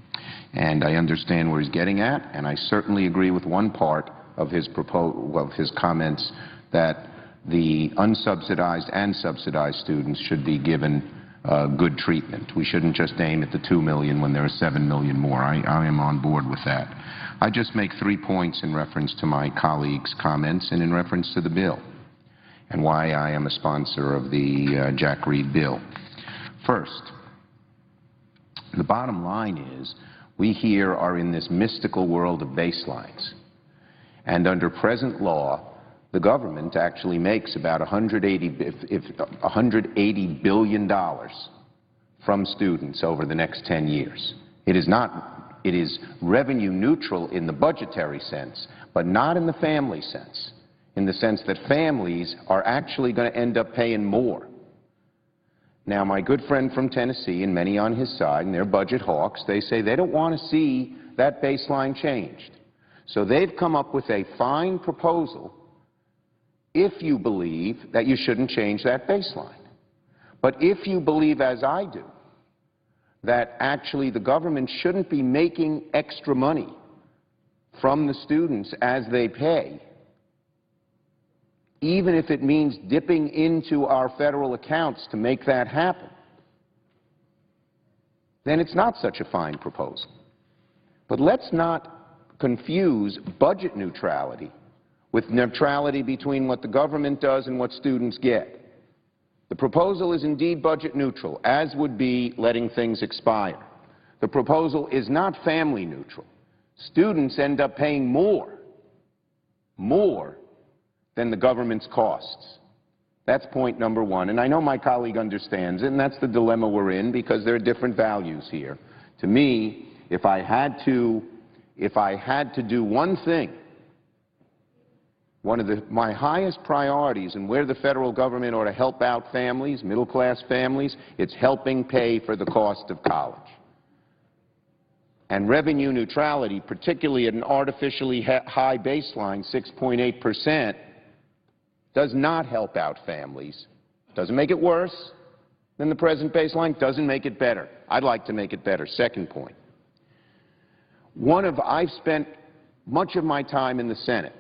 And I understand where he's getting at, and I certainly agree with one part of his comments that the unsubsidized and subsidized students should be given good treatment. We shouldn't just aim at the 2 million when there are 7 million more. I am on board with that. I just make 3 points in reference to my colleagues' comments and in reference to the bill and why I am a sponsor of the Jack Reed bill. First, the bottom line is we here are in this mystical world of baselines. And under present law, the government actually makes about $180 billion from students over the next 10 years. It is revenue neutral in the budgetary sense, but not in the family sense, in the sense that families are actually going to end up paying more. Now, my good friend from Tennessee, and many on his side, and they're budget hawks, they say they don't want to see that baseline changed. So they've come up with a fine proposal if you believe that you shouldn't change that baseline. But if you believe, as I do, that actually the government shouldn't be making extra money from the students as they pay, even if it means dipping into our federal accounts to make that happen, then it's not such a fine proposal. But let's not confuse budget neutrality with neutrality between what the government does and what students get. The proposal is indeed budget neutral, as would be letting things expire. The proposal is not family neutral. Students end up paying more than the government's costs. That's point number one. And I know my colleague understands it, and that's the dilemma we're in because there are different values here. To me, if I had to do one thing, one of my highest priorities and where the federal government ought to help out families, middle-class families, it's helping pay for the cost of college. And revenue neutrality, particularly at an artificially high baseline, 6.8%, does not help out families. Doesn't make it worse than the present baseline, doesn't make it better. I'd like to make it better. Second point. I've spent much of my time in the Senate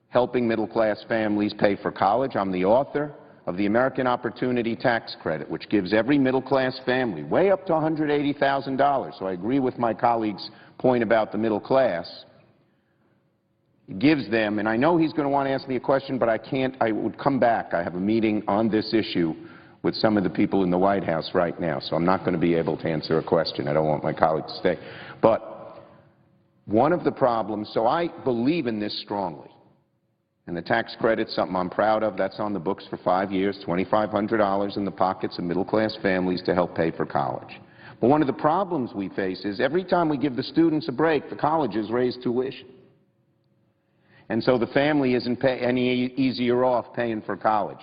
helping middle-class families pay for college. I'm the author of the American Opportunity Tax Credit, which gives every middle-class family way up to $180,000. So I agree with my colleague's point about the middle class. It gives them, and I know he's going to want to ask me a question, but I can't. I would come back. I have a meeting on this issue with some of the people in the White House right now, so I'm not going to be able to answer a question. I don't want my colleague to stay. But one of the problems, so I believe in this strongly. And the tax credit's something I'm proud of. That's on the books for 5 years, $2,500 in the pockets of middle-class families to help pay for college. But one of the problems we face is every time we give the students a break, the colleges raise tuition. And so the family isn't any easier off paying for college.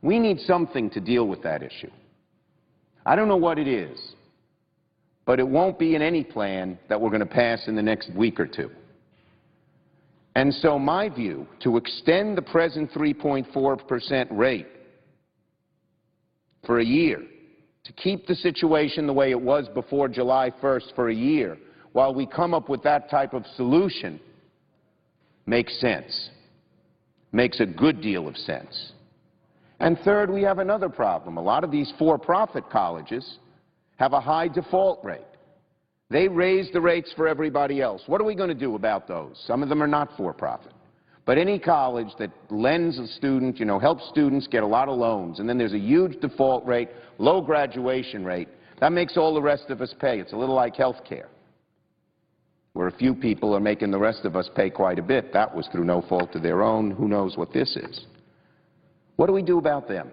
We need something to deal with that issue. I don't know what it is, but it won't be in any plan that we're going to pass in the next week or two. And so my view, to extend the present 3.4% rate for a year, to keep the situation the way it was before July 1st for a year, while we come up with that type of solution, makes sense, makes a good deal of sense. And third, we have another problem. A lot of these for-profit colleges have a high default rate. They raise the rates for everybody else. What are we going to do about those? Some of them are not for-profit. But any college that lends a student, helps students get a lot of loans, and then there's a huge default rate, low graduation rate, that makes all the rest of us pay. It's a little like health care, where a few people are making the rest of us pay quite a bit. That was through no fault of their own. Who knows what this is? What do we do about them?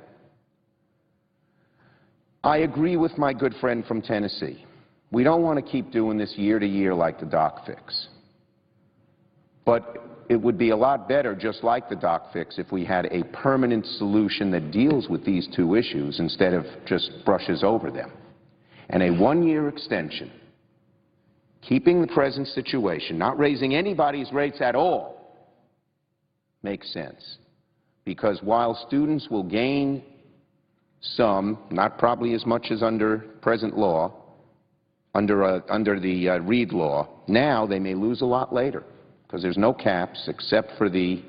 I agree with my good friend from Tennessee. We don't want to keep doing this year to year like the doc fix. But it would be a lot better, just like the doc fix, if we had a permanent solution that deals with these two issues instead of just brushes over them. And a one-year extension, keeping the present situation, not raising anybody's rates at all, makes sense. Because while students will gain some, not probably as much as under present law, under the Reed law, now they may lose a lot later because there's no caps except for the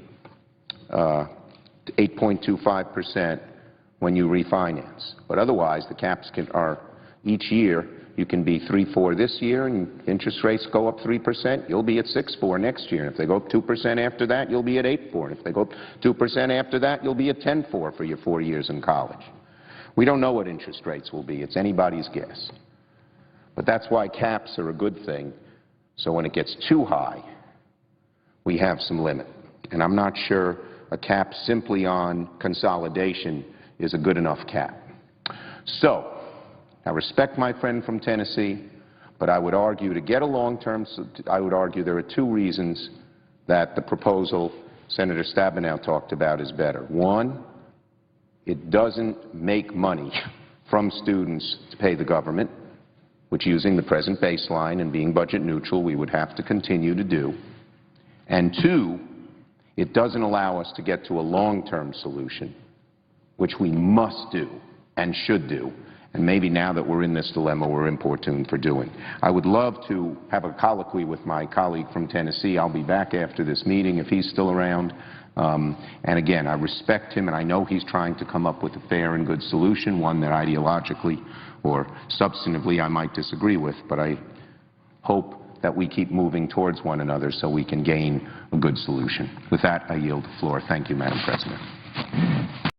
8.25% when you refinance. But otherwise, the caps are each year. You can be 3.4 this year, and interest rates go up 3%, you'll be at 6.4 next year. And if they go up 2% after that, you'll be at 8.4. And if they go up 2% after that, you'll be at 10.4 for your 4 years in college. We don't know what interest rates will be. It's anybody's guess. But that's why caps are a good thing. So when it gets too high, we have some limit. And I'm not sure a cap simply on consolidation is a good enough cap. So I respect my friend from Tennessee, but I would argue to get a long-term, I would argue there are two reasons that the proposal Senator Stabenow talked about is better. One, it doesn't make money from students to pay the government, which using the present baseline and being budget neutral we would have to continue to do. And two, it doesn't allow us to get to a long-term solution, which we must do and should do. And maybe now that we're in this dilemma, we're importuned for doing. I would love to have a colloquy with my colleague from Tennessee. I'll be back after this meeting if he's still around. And again, I respect him, and I know he's trying to come up with a fair and good solution, one that ideologically or substantively I might disagree with, but I hope that we keep moving towards one another so we can gain a good solution. With that, I yield the floor. Thank you, Madam President.